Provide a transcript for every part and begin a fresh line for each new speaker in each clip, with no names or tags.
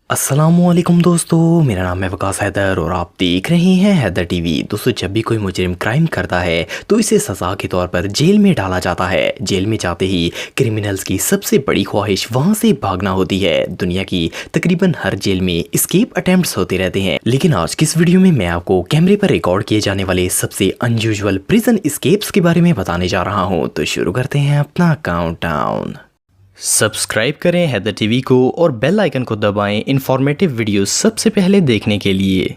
अस्सलामुअलैकुम दोस्तों, मेरा नाम है वकास हैदर और आप देख रहे हैं हैदर टीवी। दोस्तों, जब भी कोई मुजरिम क्राइम करता है तो इसे सज़ा के तौर पर जेल में डाला जाता है। जेल में जाते ही क्रिमिनल्स की सबसे बड़ी ख्वाहिश वहां से भागना होती है। दुनिया की तकरीबन हर जेल में एस्केप अटेम्प्ट्स होते रहते हैं, लेकिन आज की इस वीडियो में मैं आपको कैमरे पर रिकॉर्ड किए जाने वाले सबसे अनयूजुअल प्रिजन एस्केप्स के बारे में बताने जा रहा हूँ। तो शुरू करते हैं अपना काउंटडाउन। सब्सक्राइब करें हैदर टीवी को और बेल आइकन को दबाएं इंफॉर्मेटिव वीडियो सबसे पहले देखने के लिए।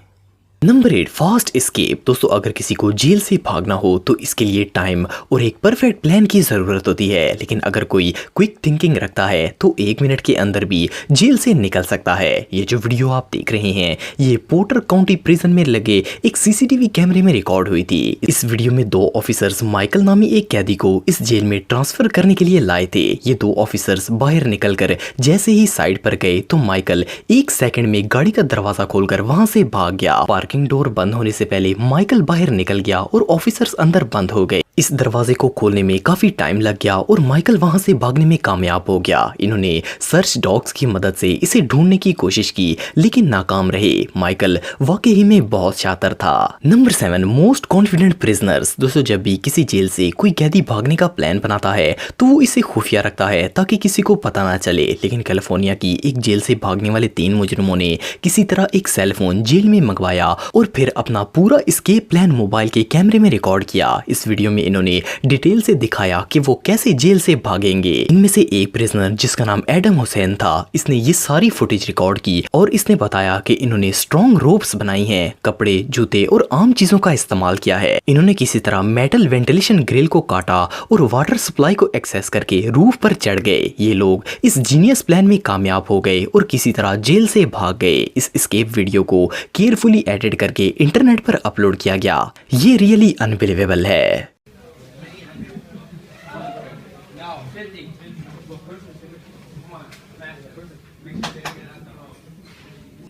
Number 8, fast escape. दोस्तों, अगर किसी को जेल से भागना हो तो इसके लिए टाइम और एक परफेक्ट प्लान की ज़रूरत होती है, लेकिन अगर कोई क्विक थिंकिंग रखता है तो 1 मिनट के अंदर भी जेल से निकल सकता है। ये जो वीडियो आप देख रहे हैं ये पोर्टर काउंटी प्रिजन में लगे एक सीसीटीवी कैमरे में रिकॉर्ड हुई थी। इस वीडियो में 2 ऑफिसर्स माइकल नामी एक कैदी को इस जेल में ट्रांसफर करने के लिए लाए थे। ये 2 ऑफिसर्स बाहर निकलकर जैसे ही साइड पर गए तो माइकल 1 सेकंड में गाड़ी का दरवाजा खोलकर वहां से भाग गया। पार्किंग डोर बंद होने से पहले माइकल बाहर निकल गया और ऑफिसर्स अंदर बंद हो गए। इस दरवाजे को खोलने में काफी टाइम लग गया और माइकल वहां से भागने में कामयाब हो गया। इन्होंने सर्च डॉग्स की मदद से इसे ढूंढने की कोशिश की लेकिन नाकाम रहे। माइकल वाकई में बहुत शातिर था। Number 7, most confident prisoners. दोस्तों, जब भी किसी जेल से कोई कैदी भागने का प्लान बनाता है तो वो इसे खुफिया रखता है ताकि किसी को पता ना चले, लेकिन कैलिफोर्निया की एक जेल से भागने वाले 3 मुजरिमों ने किसी तरह एक सेलफोन जेल में मंगवाया और फिर अपना पूरा एस्केप प्लान मोबाइल के कैमरे में रिकॉर्ड किया। इस वीडियो में इन्होंने डिटेल से दिखाया कि वो कैसे जेल से भागेंगे। इनमें से एक प्रिजनर जिसका नाम एडम हुसैन था, इसने ये सारी फुटेज रिकॉर्ड की और इसने बताया कि इन्होंने स्ट्रॉन्ग रोप्स बनाई हैं, कपड़े, जूते और आम चीजों का इस्तेमाल किया है। इन्होंने किसी तरह मेटल वेंटिलेशन ग्रिल को काटा और वाटर सप्लाई को एक्सेस करके रूफ पर चढ़ गए। ये लोग इस जीनियस प्लान में कामयाब हो गए और किसी तरह जेल से भाग गए। इस एस्केप वीडियो को केयरफुली एडिट करके इंटरनेट पर अपलोड किया गया। ये रियली अनबिलीवेबल है।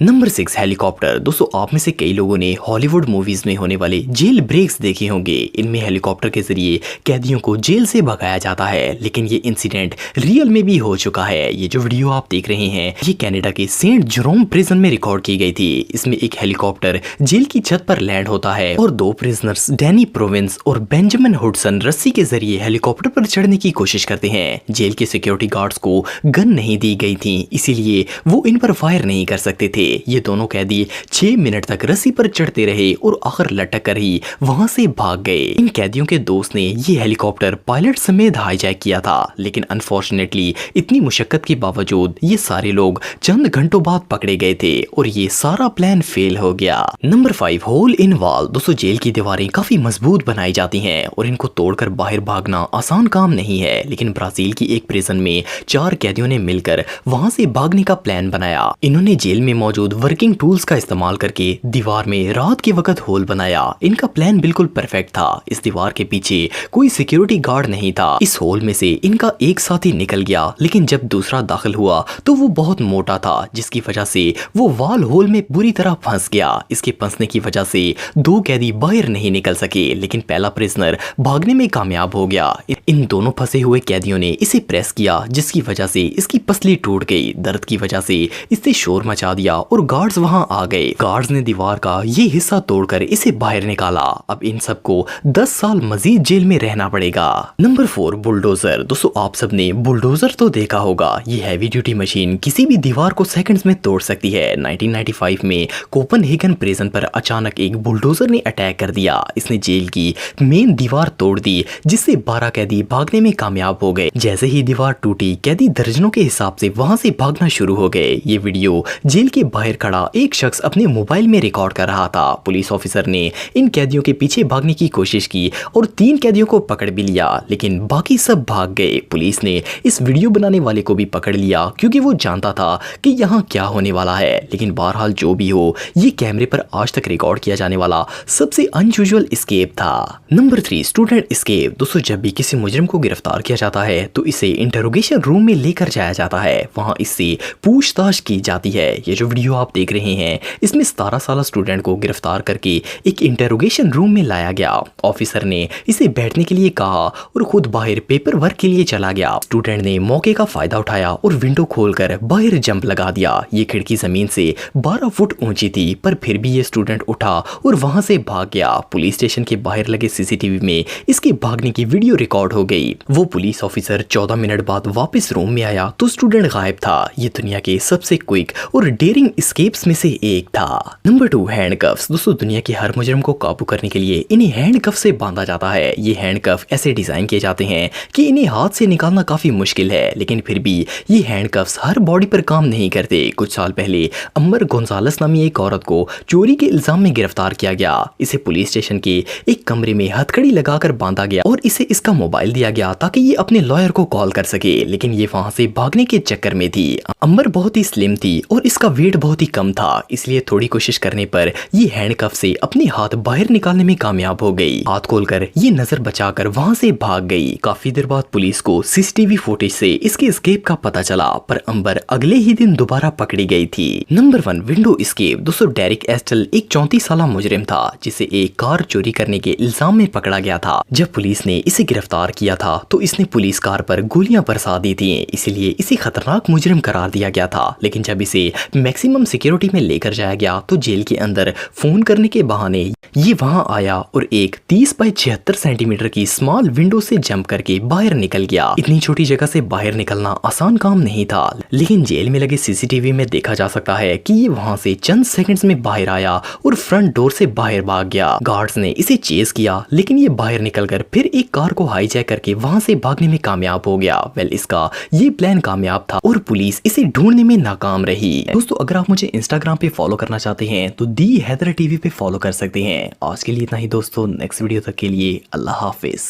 Number 6, helicopter. दोस्तों, आप में से कई लोगों ने हॉलीवुड मूवीज में होने वाले जेल ब्रेक्स देखे होंगे। इनमें हेलीकॉप्टर के जरिए कैदियों को जेल से भगाया जाता है, लेकिन ये इंसिडेंट रियल में भी हो चुका है। ये जो वीडियो आप देख रहे हैं ये कनाडा के सेंट जेरोम प्रिजन में रिकॉर्ड की गई थी। इसमें एक हेलीकॉप्टर जेल की छत पर लैंड होता है और 2 प्रिजनर्स डैनी प्रोविंस और बेंजामिन हुडसन रस्सी के जरिए हेलीकॉप्टर पर चढ़ने की कोशिश करते हैं। जेल के सिक्योरिटी गार्ड्स को गन नहीं दी गई थी, इसीलिए वो इन पर फायर नहीं कर सकते थे। ये दोनों कैदी 6 मिनट तक रस्सी पर चढ़ते रहे और आखिर लटक कर ही वहां से भाग गए। इन कैदियों के दोस्त ने ये हेलीकॉप्टर पायलट समेत हाईजैक किया था, लेकिन अनफॉर्चुनेटली इतनी मुशक्कत के बावजूद ये सारे लोग चंद घंटों बाद पकड़े गए थे और ये सारा प्लान फेल हो गया। Number 5, hole in wall. दोस्तों, जेल की दीवारें काफी मजबूत बनाई जाती हैं और इनको तोड़कर बाहर भागना आसान काम नहीं है, लेकिन ब्राजील की एक प्रिजन में 4 कैदियों ने मिलकर वहां से भागने का प्लान बनाया। इन्होंने जेल में मौजूद वर्किंग टूल्स का इस्तेमाल करके दीवार में रात के वक्त होल बनाया। इनका प्लान बिल्कुल परफेक्ट था। इस दीवार के पीछे कोई सिक्योरिटी गार्ड नहीं था। इस होल में से इनका एक साथी निकल गया, लेकिन जब दूसरा दाखिल हुआ तो वो बहुत मोटा था, जिसकी वजह से वो वॉल होल में बुरी तरह फंस गया। इसके फंसने की वजह से 2 कैदी बाहर नहीं निकल सके, लेकिन पहला प्रिजनर भागने में कामयाब हो गया। इन दोनों फंसे हुए कैदियों ने इसे प्रेस किया, जिसकी वजह से इसकी पसली टूट गई। दर्द की वजह से इसने शोर मचा दिया और गार्ड्स वहां आ गए। गार्ड्स ने दीवार का ये हिस्सा तोड़कर इसे बाहर निकाला। अब इन सबको 10 साल मजीद जेल में रहना पड़ेगा। Number 4, bulldozer. दोस्तों, आप सबने बुलडोजर तो देखा होगा। ये हैवी ड्यूटी मशीन किसी भी दीवार को सेकंड्स में तोड़ सकती है। 1995 में कोपनहेगन प्रिजन पर अचानक एक बुलडोजर ने अटैक कर दिया। इसने जेल की मेन दीवार तोड़ दी, जिससे 12 कैदी भागने में कामयाब हो गए। जैसे ही दीवार टूटी, कैदी दर्जनों के हिसाब से वहां से भागना शुरू हो गए। ये वीडियो जेल के बाहर खड़ा एक शख्स अपने मोबाइल में रिकॉर्ड कर रहा था। पुलिस ऑफिसर ने इन कैदियों के पीछे भागने की कोशिश की और 3 कैदियों को पकड़ भी लिया, लेकिन बाकी सब भाग गए। पुलिस ने इस वीडियो बनाने वाले को भी पकड़ लिया क्योंकि वो जानता था कि यहाँ क्या होने वाला है। लेकिन बहरहाल जो भी हो, ये कैमरे पर आज तक रिकॉर्ड किया जाने वाला सबसे अनयूजुअल एस्केप था। Number 3, student escape. दोस्तों, जब भी किसी मुजरिम को गिरफ्तार किया जाता है तो इसे इंटरोगेशन रूम में लेकर जाया जाता है। वहां इससे पूछताछ की जाती है। ये जो वीडियो वीडियो आप देख रहे हैं इसमें 17 साल स्टूडेंट को गिरफ्तार करके एक इंटरोगेशन रूम में लाया गया। ऑफिसर ने इसे बैठने के लिए कहा और खुद बाहर पेपर वर्क के लिए चला गया। स्टूडेंट ने मौके का फायदा उठाया और विंडो खोलकर बाहर जंप लगा दिया। ये खिड़की जमीन से 12 फुट ऊंची थी, पर फिर भी ये स्टूडेंट उठा और वहां से भाग गया। पुलिस स्टेशन के बाहर लगे सीसीटीवी में इसके भागने की वीडियो रिकॉर्ड हो गई। वो पुलिस ऑफिसर 14 मिनट बाद वापस रूम में आया तो स्टूडेंट गायब था। ये दुनिया के सबसे क्विक और डेयरिंग एस्केप्स में से एक था। Number 2, handcuffs. दोस्तों, दुनिया के हर मुजरिम को काबू करने के लिए इन्हें हैंडकफ से बांधा जाता है। ये हैंडकफ ऐसे डिजाइन किए जाते हैं कि इन्हें हाथ से निकालना काफी मुश्किल है, लेकिन फिर भी ये हैंडकफ्स हर बॉडी पर काम नहीं करते। कुछ साल पहले अमर गोंजालेस नामी एक औरत को चोरी के इल्जाम में गिरफ्तार किया गया। इसे पुलिस स्टेशन के एक कमरे में हथकड़ी लगाकर बांधा गया और इसे इसका मोबाइल दिया गया ताकि ये अपने लॉयर को कॉल कर सके, लेकिन ये वहां से भागने के चक्कर में थी। अमर बहुत ही स्लिम थी और इसका वेट बहुत ही कम था, इसलिए थोड़ी कोशिश करने पर ये हैंडकफ से अपने हाथ बाहर निकालने में कामयाब हो गई। हाथ खोलकर ये नजर बचाकर वहां से भाग गई। काफी देर बाद पुलिस को सीसीटीवी फुटेज से इसके एस्केप का पता चला, पर अंबर अगले ही दिन दोबारा पकड़ी गई थी। Number 1, window escape. दोस्तों, डेरिक एस्टल एक 34 साल मुजरिम था जिसे एक कार चोरी करने के इल्जाम में पकड़ा गया था। जब पुलिस ने इसे गिरफ्तार किया था तो इसने पुलिस कार पर गोलियां बरसा दी थी, इसलिए इसे खतरनाक मुजरिम करार दिया गया था। लेकिन जब इसे मैक्सिमम सिक्योरिटी में लेकर जाया गया तो जेल के अंदर फोन करने के बहाने ये वहां आया और एक 30 बाई 76 सेंटीमीटर की स्मॉल विंडो से जंप करके बाहर निकल गया। इतनी छोटी जगह से बाहर निकलना आसान काम नहीं था, लेकिन जेल में लगे सीसीटीवी में देखा जा सकता है कि ये वहां से चंद सेकंड्स में बाहर आया और फ्रंट डोर से बाहर भाग गया। गार्ड्स ने इसे चेस किया, लेकिन ये बाहर निकलकर फिर एक कार को हाईजैक करके वहां से भागने में कामयाब हो गया। वेल, इसका ये प्लान कामयाब था और पुलिस इसे ढूंढने में नाकाम रही। दोस्तों, अगर आप मुझे इंस्टाग्राम पे फॉलो करना चाहते हैं तो दी हैदर टीवी पे फॉलो कर सकते हैं। आज के लिए इतना ही दोस्तों, नेक्स्ट वीडियो तक के लिए अल्लाह हाफिज।